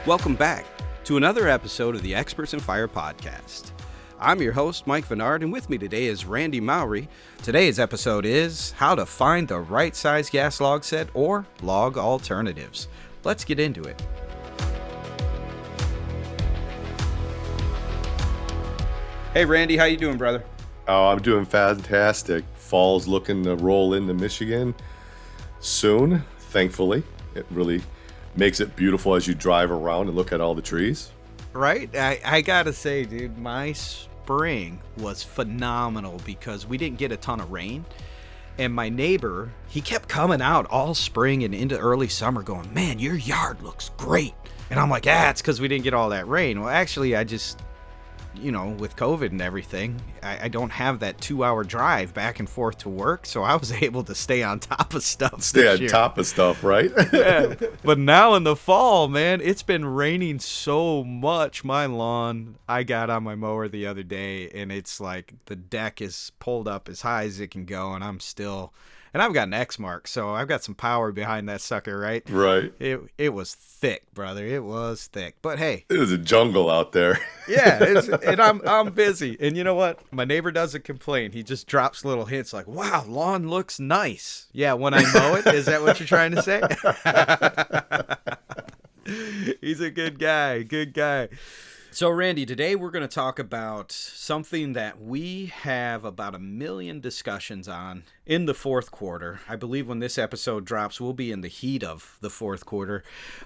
Welcome back to another episode of the Experts in Fire podcast. I'm your host, Mike Vennard, and with me today is Randy Mowry. Today's episode is how to find the right size gas log set or log alternatives. Let's get into it. Hey Randy, how you doing, brother? Oh, I'm doing fantastic. Fall's looking to roll into Michigan soon, thankfully. It really makes it beautiful as you drive around and look at all the trees. Right? I gotta say, dude, my spring was phenomenal because we didn't get a ton of rain. And my neighbor, he kept coming out all spring and into early summer going, man, your yard looks great. And I'm like, it's because we didn't get all that rain. Well, actually, I just, with COVID and everything, I don't have that 2-hour drive back and forth to work. So I was able to stay on top of stuff. Top of stuff, right? Yeah. But now in the fall, man, it's been raining so much. My lawn, I got on my mower the other day and it's like the deck is pulled up as high as it can go. And I've got an X mark, so I've got some power behind that sucker, right? Right. It was thick, brother. It was thick. But hey, it was a jungle out there. Yeah, and I'm busy. And you know what? My neighbor doesn't complain. He just drops little hints like, "Wow, lawn looks nice." Yeah, when I mow it, is that what you're trying to say? He's a good guy. Good guy. So, Randy, today we're going to talk about something that we have about 1 million discussions on in the fourth quarter. I believe when this episode drops, we'll be in the heat of the fourth quarter.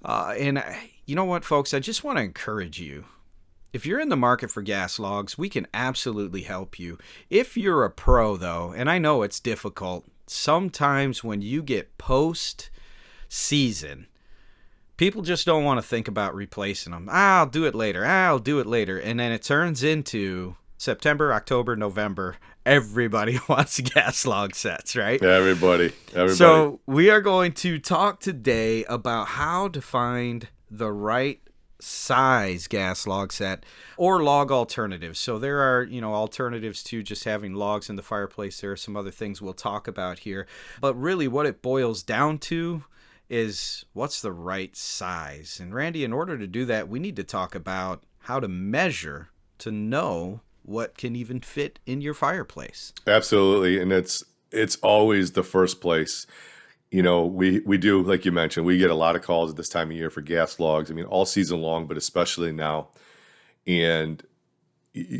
And you know what, folks? I just want to encourage you. If you're in the market for gas logs, we can absolutely help you. If you're a pro, though, and I know it's difficult, sometimes when you get post-season, people just don't want to think about replacing them. I'll do it later. And then it turns into September, October, November. Everybody wants gas log sets, right? Everybody. So we are going to talk today about how to find the right size gas log set or log alternatives. So there are, alternatives to just having logs in the fireplace. There are some other things we'll talk about here. But really what it boils down to is what's the right size. And Randy, in order to do that, we need to talk about how to measure to know what can even fit in your fireplace. Absolutely. And it's always the first place. We do, like you mentioned, we get a lot of calls at this time of year for gas logs. I mean, all season long, but especially now. And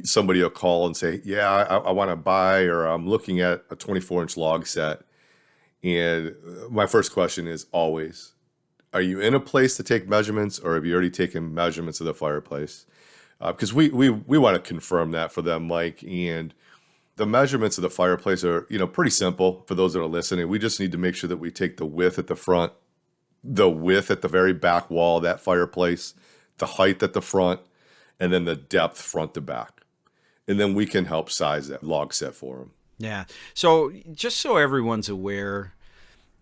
somebody will call and say, yeah, I want to buy, or I'm looking at a 24-inch log set. And my first question is always, are you in a place to take measurements, or have you already taken measurements of the fireplace? Because we want to confirm that for them, Mike. And the measurements of the fireplace are, pretty simple for those that are listening. We just need to make sure that we take the width at the front, the width at the very back wall of that fireplace, the height at the front, and then the depth front to back. And then we can help size that log set for them. Yeah. So just so everyone's aware,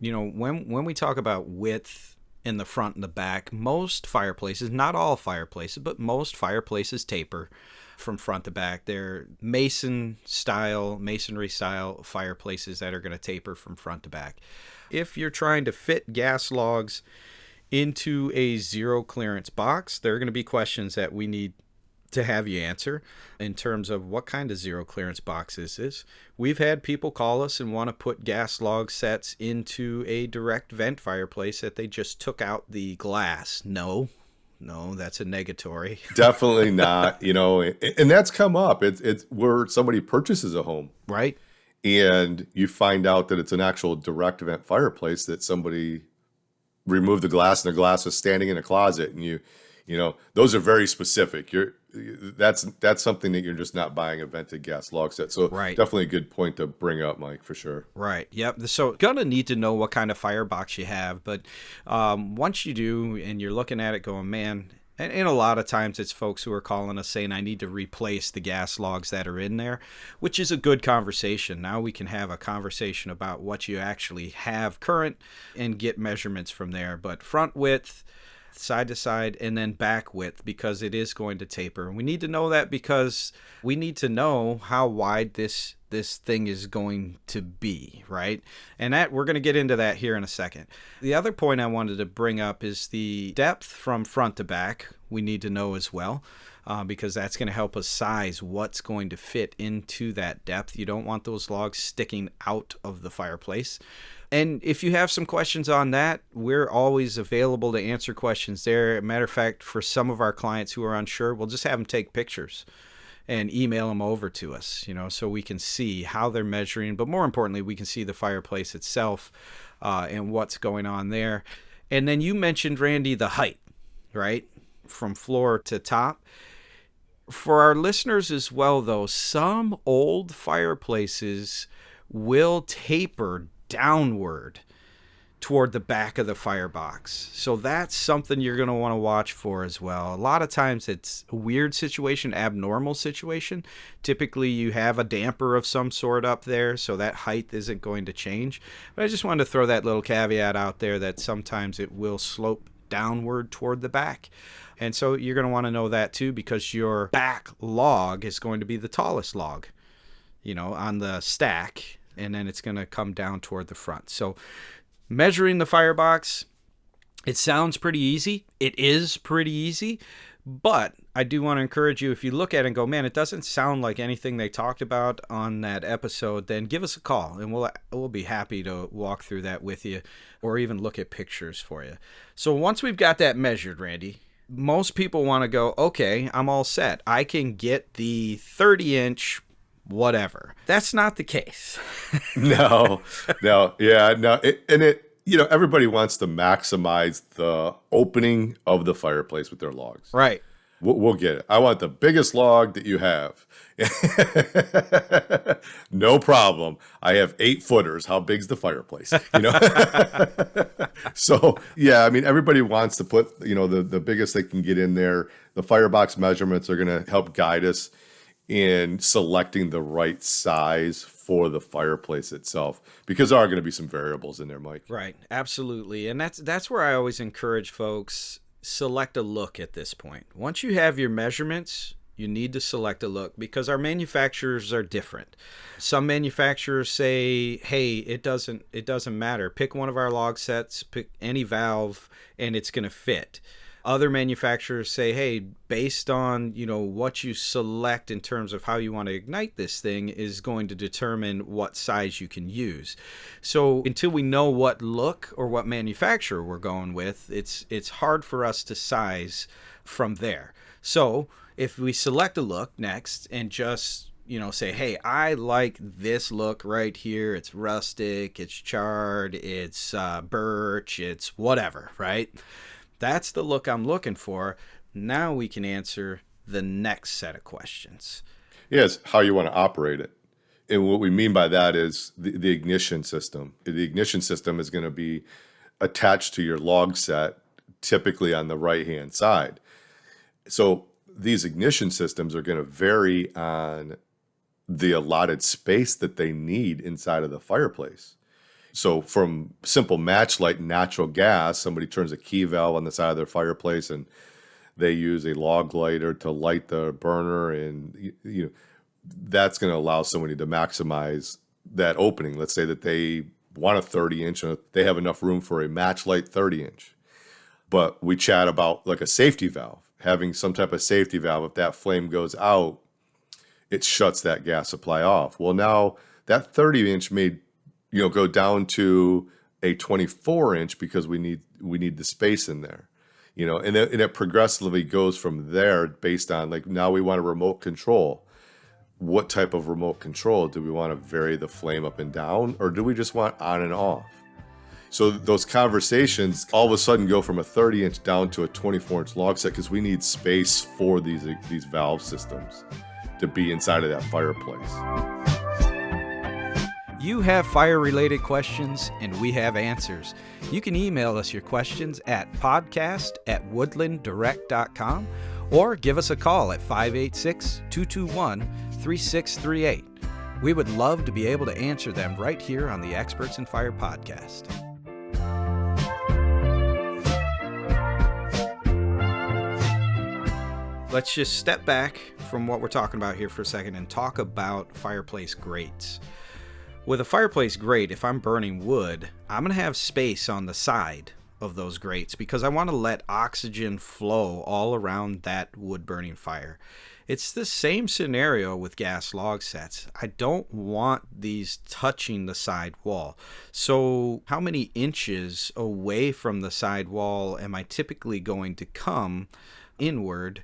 when we talk about width in the front and the back, most fireplaces, not all fireplaces, but most fireplaces taper from front to back. They're masonry style fireplaces that are going to taper from front to back. If you're trying to fit gas logs into a zero clearance box, there are going to be questions that we need to have you answer in terms of what kind of zero clearance box this is. We've had people call us and want to put gas log sets into a direct vent fireplace that they just took out the glass. No, that's a negatory. Definitely not, and that's come up. It's where somebody purchases a home. Right. And you find out that it's an actual direct vent fireplace that somebody removed the glass and the glass was standing in a closet, and those are very specific. That's something that you're just not buying a vented gas log set. So right. Definitely a good point to bring up, Mike, for sure. Right. Yep. So gonna need to know what kind of firebox you have, but once you do and you're looking at it going, man, and a lot of times it's folks who are calling us saying, I need to replace the gas logs that are in there, which is a good conversation. Now we can have a conversation about what you actually have current and get measurements from there. But front width, side to side, and then back width, because it is going to taper. And we need to know that because we need to know how wide this thing is going to be, right? And that we're going to get into that here in a second. The other point I wanted to bring up is the depth from front to back. We need to know as well, because that's going to help us size what's going to fit into that depth. You don't want those logs sticking out of the fireplace. And if you have some questions on that, we're always available to answer questions there. Matter of fact, for some of our clients who are unsure, we'll just have them take pictures and email them over to us, so we can see how they're measuring. But more importantly, we can see the fireplace itself and what's going on there. And then you mentioned, Randy, the height, right, from floor to top. For our listeners as well, though, some old fireplaces will taper downward toward the back of the firebox. So that's something you're going to want to watch for as well. A lot of times it's a weird situation, abnormal situation. Typically you have a damper of some sort up there, so that height isn't going to change. But I just wanted to throw that little caveat out there that sometimes it will slope downward toward the back. And so you're going to want to know that too, because your back log is going to be the tallest log, on the stack, and then it's going to come down toward the front. So measuring the firebox, it sounds pretty easy. It is pretty easy, but I do want to encourage you, if you look at it and go, man, it doesn't sound like anything they talked about on that episode, then give us a call and we'll be happy to walk through that with you, or even look at pictures for you. So once we've got that measured, Randy, most people want to go, okay, I'm all set. I can get the 30-inch whatever. That's not the case. No. Yeah, no. Everybody wants to maximize the opening of the fireplace with their logs. Right. We'll get it. I want the biggest log that you have. No problem. I have 8 footers. How big's the fireplace? So, yeah, everybody wants to put, the biggest they can get in there. The firebox measurements are going to help guide us in selecting the right size for the fireplace itself, because there are going to be some variables in there, Mike. Right, absolutely. And that's where I always encourage folks, select a look at this point. Once you have your measurements, you need to select a look, because our manufacturers are different. Some manufacturers say, hey, it doesn't matter. Pick one of our log sets, pick any valve, and it's going to fit. Other manufacturers say, hey, based on, what you select in terms of how you want to ignite this thing is going to determine what size you can use. So until we know what look or what manufacturer we're going with, it's hard for us to size from there. So if we select a look next and just say, hey, I like this look right here. It's rustic, it's charred, it's birch, it's whatever, right? That's the look I'm looking for. Now we can answer the next set of questions. Yes, how you want to operate it. And what we mean by that is the ignition system. The ignition system is going to be attached to your log set, typically on the right-hand side. So these ignition systems are going to vary on the allotted space that they need inside of the fireplace. So from simple match light natural gas, somebody turns a key valve on the side of their fireplace and they use a log lighter to light the burner, and that's going to allow somebody to maximize that opening. Let's say that they want a 30-inch and they have enough room for a match light 30-inch. But we chat about like a safety valve, having some type of safety valve. If that flame goes out, it shuts that gas supply off. Well, now that 30-inch may go down to a 24-inch because we need the space in there, and it progressively goes from there based on, like, now we want a remote control. What type of remote control? Do we want to vary the flame up and down, or do we just want on and off? So those conversations all of a sudden go from a 30-inch down to a 24-inch log set, because we need space for these valve systems to be inside of that fireplace. You have fire-related questions, and we have answers. You can email us your questions at podcast@woodlanddirect.com or give us a call at 586-221-3638. We would love to be able to answer them right here on the Experts in Fire podcast. let's just step back from what we're talking about here for a second and talk about fireplace grates. With a fireplace grate, if I'm burning wood, I'm going to have space on the side of those grates because I want to let oxygen flow all around that wood burning fire. It's the same scenario with gas log sets. I don't want these touching the side wall. So how many inches away from the side wall am I typically going to come inward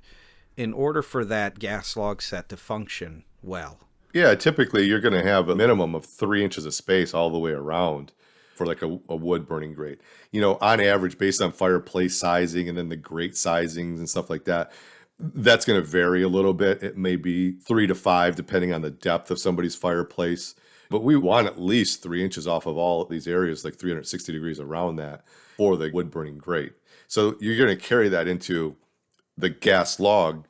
in order for that gas log set to function well? Yeah, typically you're going to have a minimum of 3 inches of space all the way around for like a wood burning grate. On average, based on fireplace sizing and then the grate sizings and stuff like that, that's going to vary a little bit. It may be 3 to 5 depending on the depth of somebody's fireplace. But we want at least 3 inches off of all of these areas, like 360 degrees around that for the wood burning grate. So you're going to carry that into the gas log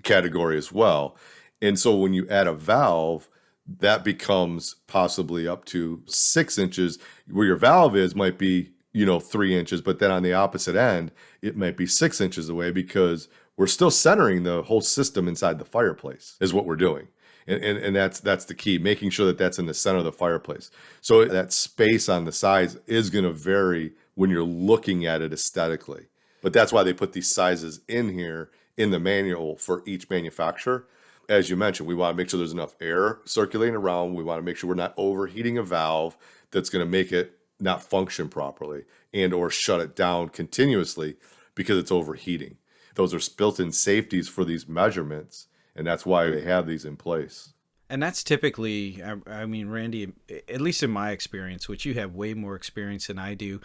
category as well. And so when you add a valve, that becomes possibly up to 6 inches. Where your valve is might be, 3 inches, but then on the opposite end, it might be 6 inches away because we're still centering the whole system inside the fireplace is what we're doing. And that's the key, making sure that that's in the center of the fireplace. So that space on the sides is going to vary when you're looking at it aesthetically. But that's why they put these sizes in here in the manual for each manufacturer. As you mentioned, we want to make sure there's enough air circulating around. We want to make sure we're not overheating a valve that's going to make it not function properly and or shut it down continuously because it's overheating. Those are built-in safeties for these measurements, and that's why they have these in place. And that's typically, I mean, Randy, at least in my experience, which you have way more experience than I do,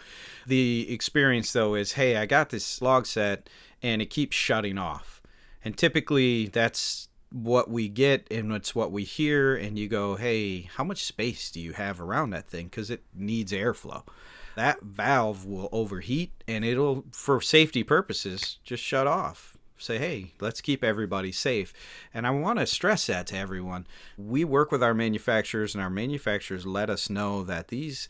the experience, though, is, hey, I got this log set, and it keeps shutting off. And typically, that's what we get, and it's what we hear, and you go, hey, how much space do you have around that thing? Because it needs airflow. That valve will overheat, and it'll, for safety purposes, just shut off. Say, hey, let's keep everybody safe. And I want to stress that to everyone. We work with our manufacturers, and our manufacturers let us know that these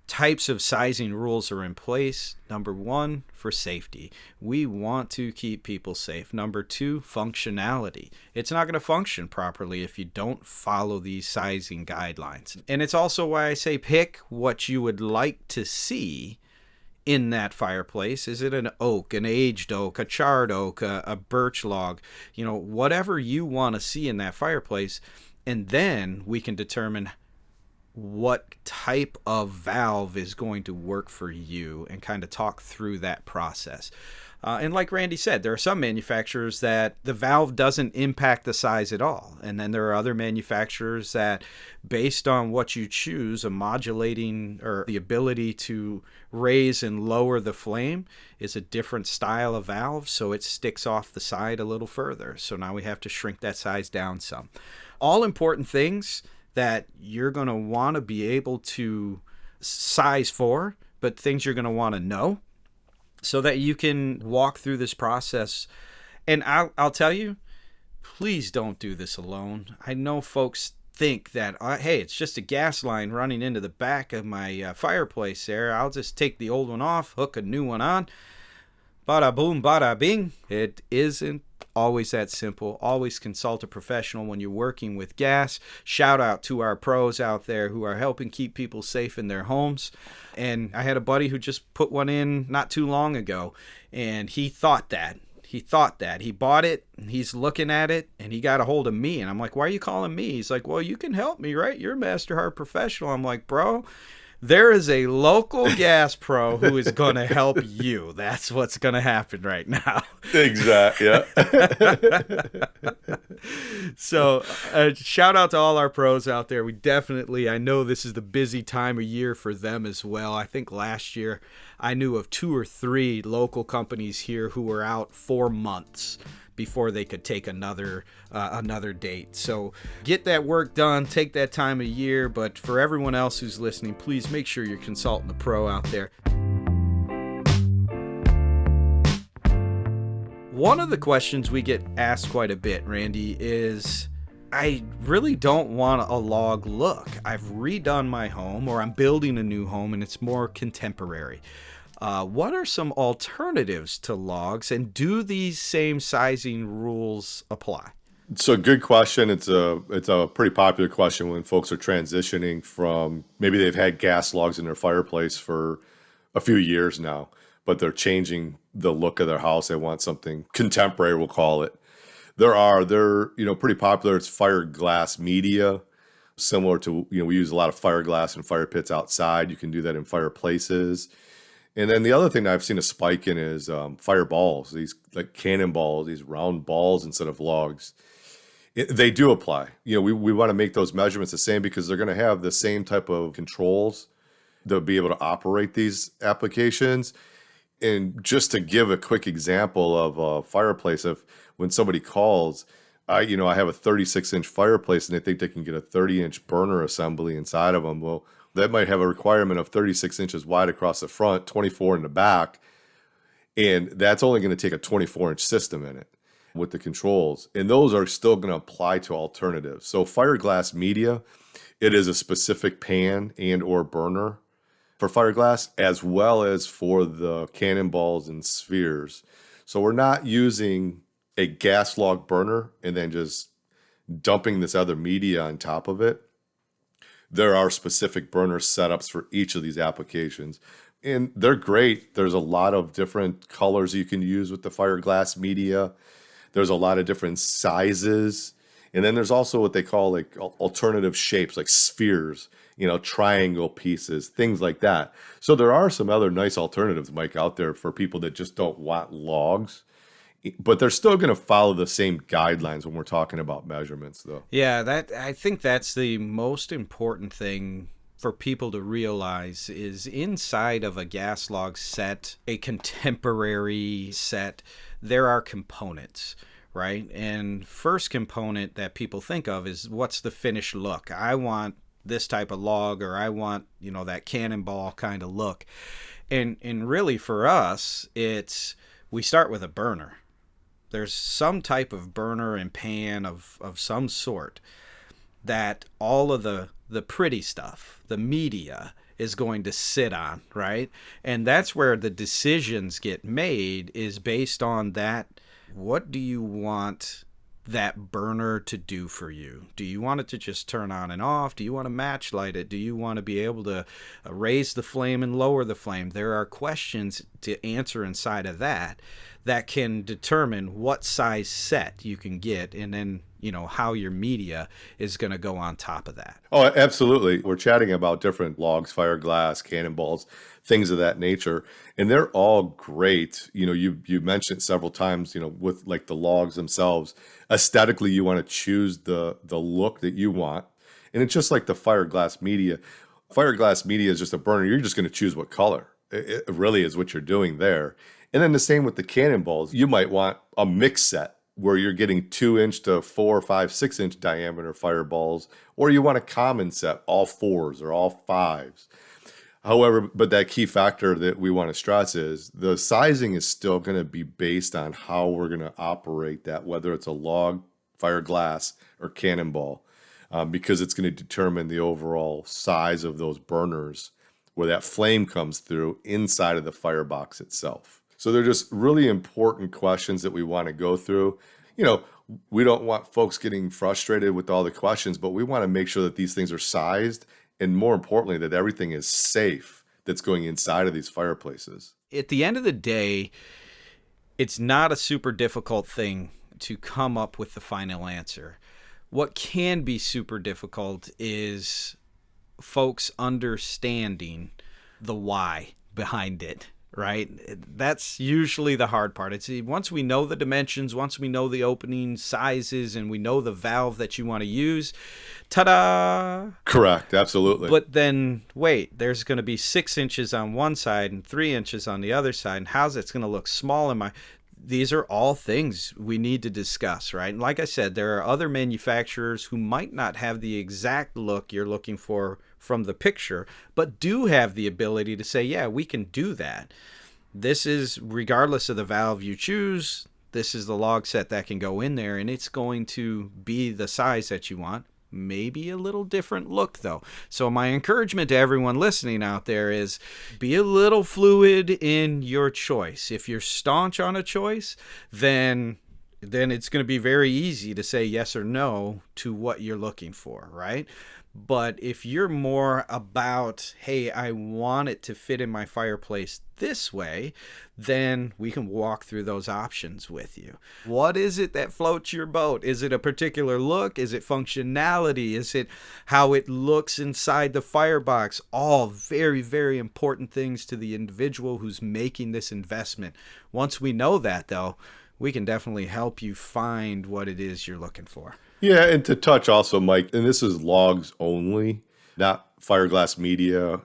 types of sizing rules are in place. Number one, for safety. We want to keep people safe. Number two, functionality. It's not going to function properly if you don't follow these sizing guidelines. And it's also why I say pick what you would like to see in that fireplace. Is it an oak, an aged oak, a charred oak, a birch log, whatever you want to see in that fireplace. And then we can determine what type of valve is going to work for you and kind of talk through that process. And like Randy said, there are some manufacturers that the valve doesn't impact the size at all. And then there are other manufacturers that, based on what you choose, a modulating or the ability to raise and lower the flame is a different style of valve, so it sticks off the side a little further. So now we have to shrink that size down some. All important things that you're going to want to be able to size for, but things you're going to want to know so that you can walk through this process. And I'll tell you, please don't do this alone. I know folks think that, hey, it's just a gas line running into the back of my fireplace there. I'll just take the old one off, hook a new one on. Bada boom, bada bing. It isn't always that simple. Always consult a professional when you're working with gas. Shout out to our pros out there who are helping keep people safe in their homes. And I had a buddy who just put one in not too long ago, and he thought that. He bought it, and he's looking at it, and he got a hold of me. And I'm like, why are you calling me? He's like, well, you can help me, right? You're a Master Heart professional. I'm like, bro, there is a local gas pro who is going to help you. That's what's going to happen right now. Exactly. Yeah. So shout out to all our pros out there. I know this is the busy time of year for them as well. I think last year I knew of 2 or 3 local companies here who were out 4 months before they could take another date. So get that work done, take that time of year. But for everyone else who's listening, please make sure you're consulting the pro out there. One of the questions we get asked quite a bit, Randy, is I really don't want a log look. I've redone my home, or I'm building a new home, and it's more contemporary. What are some alternatives to logs, and do these same sizing rules apply? So good question. It's a pretty popular question when folks are transitioning from maybe they've had gas logs in their fireplace for a few years now, but they're changing the look of their house. They want something contemporary, we'll call it. They're pretty popular. It's fiberglass media, similar to, we use a lot of fiberglass in fire pits outside. You can do that in fireplaces. And then the other thing that I've seen a spike in is fireballs, these like cannonballs, these round balls instead of logs. They do apply. We want to make those measurements the same because they're going to have the same type of controls to be able to operate these applications. And just to give a quick example of a fireplace, if when somebody calls, I have a 36-inch fireplace and they think they can get a 30-inch burner assembly inside of them. Well, that might have a requirement of 36 inches wide across the front, 24 in the back, and that's only going to take a 24-inch system in it with the controls. And those are still going to apply to alternatives. So fiberglass media, it is a specific pan and or burner for fiberglass, as well as for the cannonballs and spheres. So we're not using a gas log burner and then just dumping this other media on top of it. There are specific burner setups for each of these applications, and they're great. There's a lot of different colors you can use with the fiberglass media. There's a lot of different sizes. And then there's also what they call like alternative shapes, like spheres, triangle pieces, things like that. So there are some other nice alternatives, Mike, out there for people that just don't want logs. But they're still going to follow the same guidelines when we're talking about measurements, though. Yeah, I think that's the most important thing for people to realize is inside of a gas log set, a contemporary set, there are components, right? And first component that people think of is what's the finished look? I want this type of log, or I want, that cannonball kind of look. And really for us, we start with a burner. There's some type of burner and pan of some sort that all of the pretty stuff, the media, is going to sit on, right? And that's where the decisions get made, is based on that. What do you want that burner to do for you? Do you want it to just turn on and off? Do you want to match light it? Do you want to be able to raise the flame and lower the flame? There are questions to answer inside of that can determine what size set you can get, and then how your media is going to go on top of that. Oh, absolutely. We're chatting about different logs, fiberglass, cannonballs, things of that nature, and they're all great. You mentioned several times, with like the logs themselves, aesthetically, you want to choose the look that you want, and it's just like the fiberglass media. Fiberglass media is just a burner. You're just going to choose what color. It really is what you're doing there. And then the same with the cannonballs. You might want a mix set where you're getting 2-inch to 4, 5, 6-inch diameter fireballs, or you want a common set, all 4s or all 5s. However, but that key factor that we want to stress is the sizing is still going to be based on how we're going to operate that, whether it's a log, fiberglass, or cannonball, because it's going to determine the overall size of those burners where that flame comes through inside of the firebox itself. So they're just really important questions that we want to go through. We don't want folks getting frustrated with all the questions, but we want to make sure that these things are sized, and more importantly, that everything is safe that's going inside of these fireplaces. At the end of the day, it's not a super difficult thing to come up with the final answer. What can be super difficult is folks understanding the why behind it. Right? That's usually the hard part. It's once we know the dimensions, once we know the opening sizes, and we know the valve that you want to use, ta-da! Correct, absolutely. But then, wait, there's going to be 6 inches on one side and 3 inches on the other side, and how's it's going to look small in my... These are all things we need to discuss, right? And like I said, there are other manufacturers who might not have the exact look you're looking for from the picture, but do have the ability to say, yeah, we can do that. This is, regardless of the valve you choose, this is the log set that can go in there, and it's going to be the size that you want. maybe a little different look though. So my encouragement to everyone listening out there is be a little fluid in your choice. If you're staunch on a choice, then it's going to be very easy to say yes or no to what you're looking for, right? But if you're more about, hey, I want it to fit in my fireplace this way, then we can walk through those options with you. What is it that floats your boat? Is it a particular look? Is it functionality? Is it how it looks inside the firebox? All very, very important things to the individual who's making this investment. Once we know that, though, we can definitely help you find what it is you're looking for. Yeah, and to touch also, Mike, and this is logs only, not fiberglass media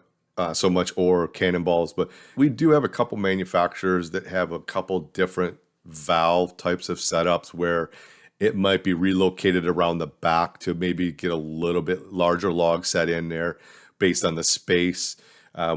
so much or cannonballs, but we do have a couple manufacturers that have a couple different valve types of setups where it might be relocated around the back to maybe get a little bit larger log set in there based on the space.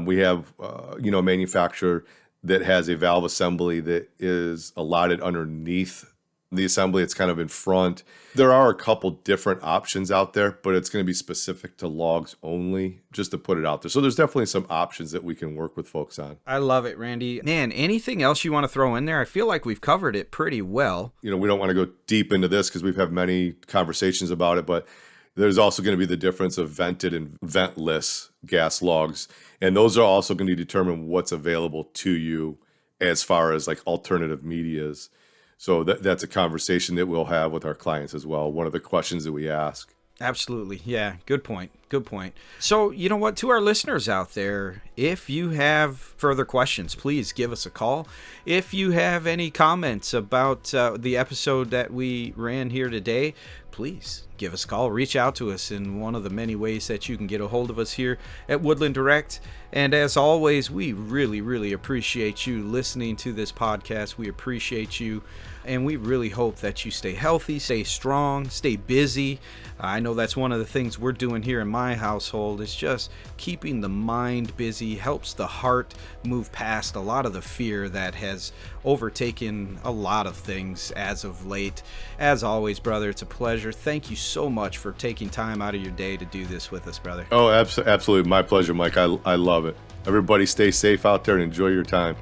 We have, a manufacturer that has a valve assembly that is allotted underneath the assembly. It's kind of in front. There are a couple different options out there, but it's going to be specific to logs only, just to put it out there. So there's definitely some options that we can work with folks on. I love it, Randy. Man, anything else you want to throw in there? I feel like we've covered it pretty well. We don't want to go deep into this because we've had many conversations about it, but there's also going to be the difference of vented and ventless gas logs. And those are also going to determine what's available to you as far as like alternative medias. So that's a conversation that we'll have with our clients as well. One of the questions that we ask. Absolutely. Yeah. Good point. Good point. So, you know what, to our listeners out there, if you have further questions, please give us a call. If you have any comments about the episode that we ran here today, please give us a call. Reach out to us in one of the many ways that you can get a hold of us here at Woodland Direct. And as always, we really, really appreciate you listening to this podcast. We appreciate you. And we really hope that you stay healthy, stay strong, stay busy. I know that's one of the things we're doing here in my household is just keeping the mind busy, helps the heart move past a lot of the fear that has overtaken a lot of things as of late. As always, brother, it's a pleasure. Thank you so much for taking time out of your day to do this with us, brother. Oh, absolutely. My pleasure, Mike. I love it. Everybody stay safe out there and enjoy your time.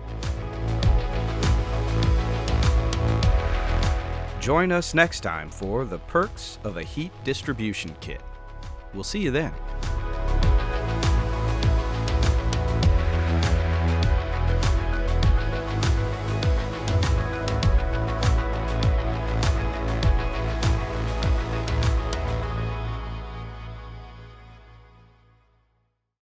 Join us next time for the perks of a heat distribution kit. We'll see you then.